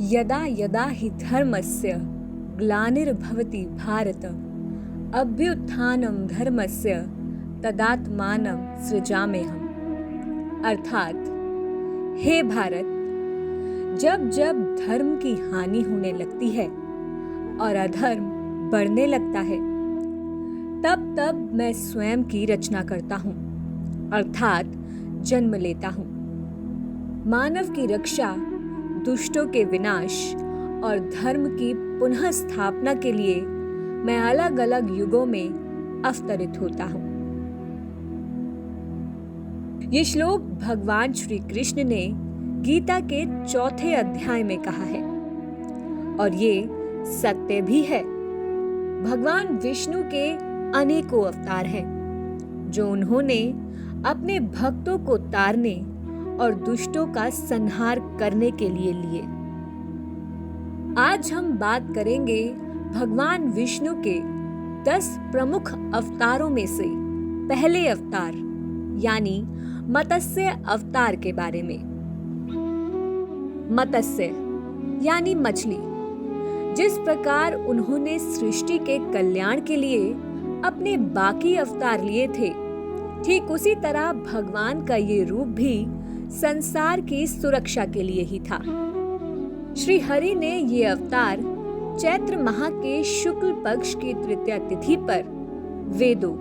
यदा यदा हि धर्मस्य ग्लानिर्भवति भारत अभ्युत्थानं धर्मस्य तदात्मानं सृजाम्यहम्। अर्थात, हे भारत, जब जब धर्म की हानि होने लगती है और अधर्म बढ़ने लगता है, तब तब मैं स्वयं की रचना करता हूँ, अर्थात जन्म लेता हूँ। मानव की रक्षा, दुष्टों के विनाश और धर्म की पुनः स्थापना के लिए मैं अलग अलग युगों में अवतरित होता हूँ। ये श्लोक भगवान श्री कृष्ण ने गीता के 4 अध्याय में कहा है और ये सत्य भी है। भगवान विष्णु के अनेकों अवतार हैं जो उन्होंने अपने भक्तों को तारने और दुष्टों का संहार करने के लिए लिए। आज हम बात करेंगे भगवान विष्णु के 10 प्रमुख अवतारों में से पहले अवतार यानी मत्स्य अवतार के बारे में। मत्स्य यानी मछली। जिस प्रकार उन्होंने सृष्टि के कल्याण के लिए अपने बाकी अवतार लिए थे, ठीक उसी तरह भगवान का ये रूप भी संसार की सुरक्षा के लिए ही था। श्री हरि ने ये अवतार चैत्र माह के शुक्ल पक्ष की तृतीया तिथि पर वेदों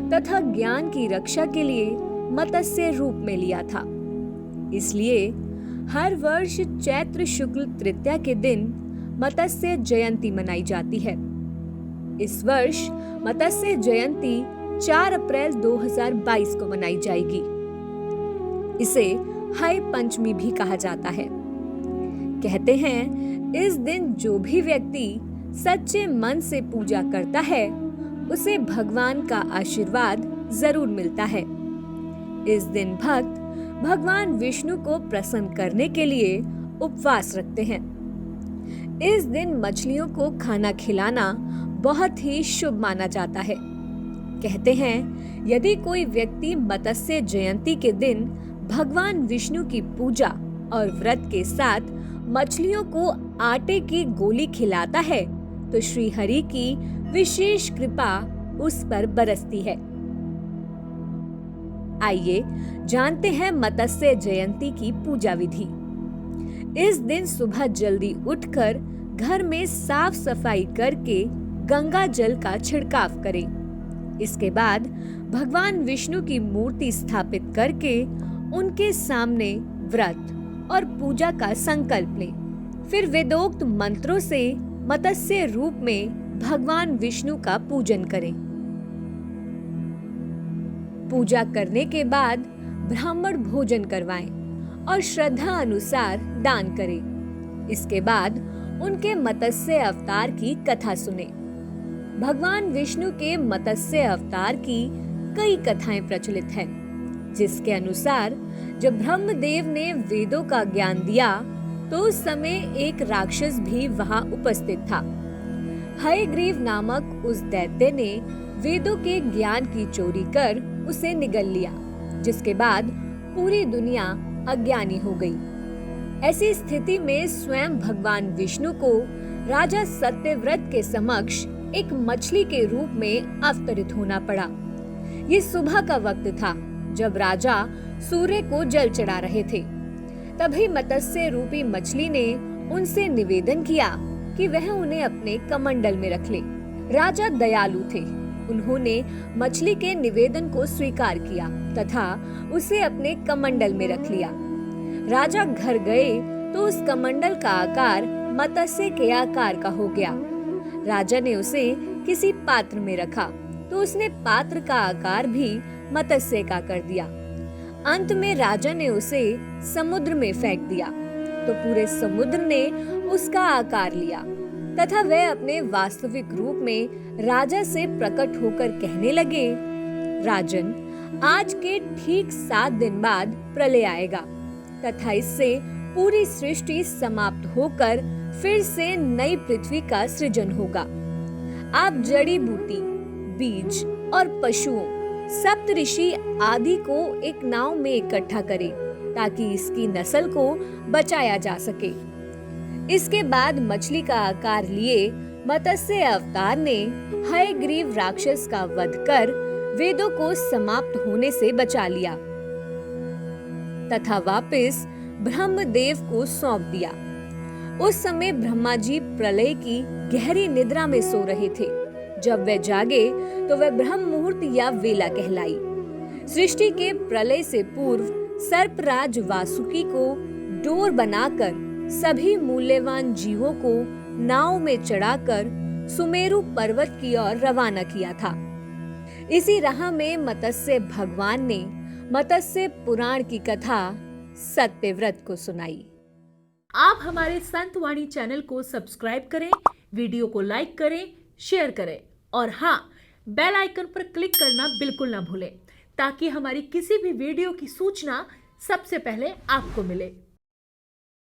तथा ज्ञान की रक्षा के लिए मत्स्य रूप में लिया था। इसलिए हर वर्ष चैत्र शुक्ल तृतीया के दिन मत्स्य जयंती मनाई जाती है। इस वर्ष मत्स्य जयंती 4 अप्रैल 2022 को मनाई जाएगी। इसे हय पंचमी भी कहा जाता है। कहते हैं, इस दिन जो भी व्यक्ति सच्चे मन से पूजा करता है, उसे भगवान का आशीर्वाद जरूर मिलता है। इस दिन भक्त भगवान विष्णु को प्रसन्न करने के लिए उपवास रखते हैं। इस दिन मछलियों को खाना खिलाना बहुत ही शुभ माना जाता है। कहते हैं, यदि कोई व्यक्ति मत्स्य जयंती के दिन भगवान विष्णु की पूजा और व्रत के साथ मछलियों को आटे की गोली खिलाता है, तो श्री हरि की विशेष कृपा उस पर बरसती है। आइए जानते हैं मत्स्य जयंती की पूजा विधि। इस दिन सुबह जल्दी उठकर घर में साफ सफाई करके गंगा जल का छिड़काव करें। इसके बाद भगवान विष्णु की मूर्ति स्थापित करके उनके सामने व्रत और पूजा का संकल्प लें। फिर वेदोक्त मंत्रों से मत्स्य रूप में भगवान विष्णु का पूजन करें। पूजा करने के बाद ब्राह्मण भोजन करवाएं और श्रद्धा अनुसार दान करें। इसके बाद उनके मत्स्य अवतार की कथा सुने। भगवान विष्णु के मत्स्य अवतार की कई कथाएं प्रचलित हैं, जिसके अनुसार जब ब्रह्मदेव ने वेदों का ज्ञान दिया, तो उस समय एक राक्षस भी वहां उपस्थित था। हयग्रीव नामक उस दैत्य ने वेदों के ज्ञान की चोरी कर उसे निगल लिया, जिसके बाद पूरी दुनिया अज्ञानी हो गई। ऐसी स्थिति में स्वयं भगवान विष्णु को राजा सत्यव्रत के समक्ष एक मछली के रूप में अवतरित होना पड़ा। ये सुबह का वक्त था, जब राजा सूर्य को जल चढ़ा रहे थे। तभी मत्स्य रूपी मछली ने उनसे निवेदन किया कि वह उन्हें अपने कमंडल में रख ले। राजा दयालु थे। उन्होंने मछली के निवेदन को स्वीकार किया तथा उसे अपने कमंडल में रख लिया। राजा घर गए तो उस कमंडल का आकार मत्स्य के आकार का हो गया। राजा ने उसे किसी पात्र में रखा तो उसने पात्र का आकार भी मत्स्य का कर दिया। अंत में राजा ने उसे समुद्र में फेंक दिया तो पूरे समुद्र ने उसका आकार लिया तथा वह अपने वास्तविक रूप में राजा से प्रकट होकर कहने लगे, राजन, आज के ठीक 7 दिन बाद प्रलय आएगा तथा इससे पूरी सृष्टि समाप्त होकर फिर से नई पृथ्वी का सृजन होगा। आप जड़ी बूटी, बीज और पशुओं, सप्तऋषि आदि को एक नाव में इकट्ठा करें ताकि इसकी नस्ल को बचाया जा सके। इसके बाद मछली का आकार लिए मत्स्य अवतार ने हयग्रीव राक्षस का वध कर वेदों को समाप्त होने से बचा लिया तथा वापस ब्रह्मदेव को सौंप दिया। उस समय ब्रह्मा जी प्रलय की गहरी निद्रा में सो रहे थे। जब वे जागे तो वह ब्रह्म मुहूर्त या वेला कहलाई। सृष्टि के प्रलय से पूर्व सर्पराज वासुकी को डोर बनाकर सभी मूल्यवान जीवों को नाव में चढ़ाकर सुमेरु पर्वत की ओर रवाना किया था। इसी राह में मत्स्य भगवान ने मत्स्य पुराण की कथा सत्यव्रत को सुनाई। आप हमारे संतवाणी चैनल को सब्सक्राइब करें, वीडियो को लाइक करें, शेयर करें और हाँ, बेल आइकन पर क्लिक करना बिल्कुल ना भूलें ताकि हमारी किसी भी वीडियो की सूचना सबसे पहले आपको मिले।